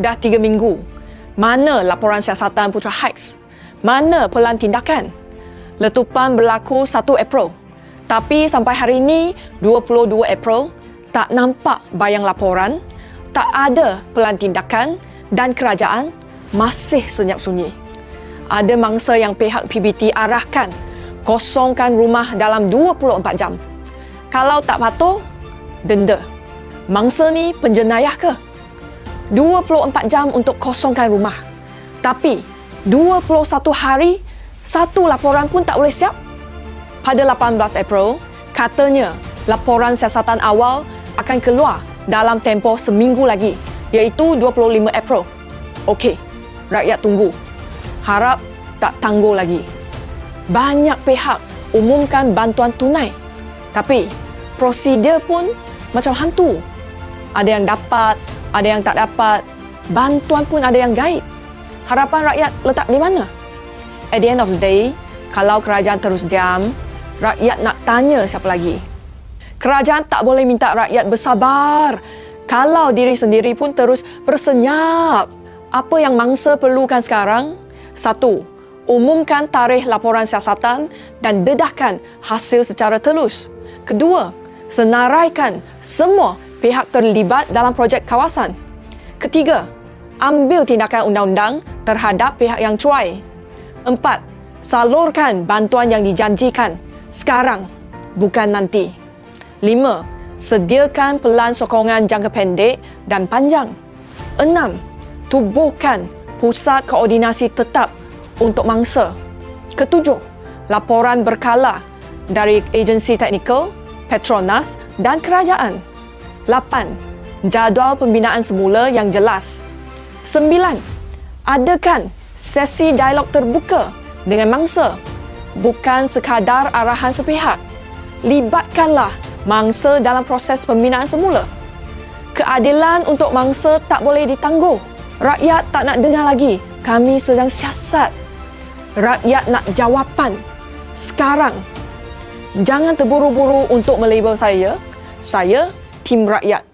dah 3 minggu. Mana laporan siasatan Putra Heights? Mana pelan tindakan? Letupan berlaku 1 April. Tapi sampai hari ini, 22 April, tak nampak bayang laporan, tak ada pelan tindakan dan kerajaan masih senyap sunyi. Ada mangsa yang pihak PBT arahkan kosongkan rumah dalam 24 jam. Kalau tak patuh, denda. Mangsa ni penjenayah ke? 24 jam untuk kosongkan rumah. Tapi 21 hari, 1 laporan pun tak boleh siap. Pada 18 April, katanya laporan siasatan awal akan keluar dalam tempoh seminggu lagi, iaitu 25 April. Okey, rakyat tunggu. Harap tak tangguh lagi. Banyak pihak umumkan bantuan tunai. Tapi prosedur pun macam hantu. Ada yang dapat, ada yang tak dapat. Bantuan pun ada yang gaib. Harapan rakyat letak di mana? At the end of the day, kalau kerajaan terus diam, rakyat nak tanya siapa lagi? Kerajaan tak boleh minta rakyat bersabar kalau diri sendiri pun terus bersenyap. Apa yang mangsa perlukan sekarang? 1. Umumkan tarikh laporan siasatan dan dedahkan hasil secara telus. 2. Senaraikan semua pihak terlibat dalam projek kawasan. 3. Ambil tindakan undang-undang terhadap pihak yang cuai. 4. Salurkan bantuan yang dijanjikan sekarang, bukan nanti. 5. Sediakan pelan sokongan jangka pendek dan panjang. 6. Tubuhkan pusat koordinasi tetap untuk mangsa. 7. Laporan berkala dari agensi teknikal, Petronas dan kerajaan. 8. Jadual pembinaan semula yang jelas. 9. Adakan sesi dialog terbuka dengan mangsa, bukan sekadar arahan sepihak. Libatkanlah mangsa dalam proses pembinaan semula. Keadilan untuk mangsa tak boleh ditangguh. Rakyat tak nak dengar lagi kami sedang siasat. Rakyat nak jawapan sekarang. Jangan terburu-buru untuk melabel saya tim rakyat.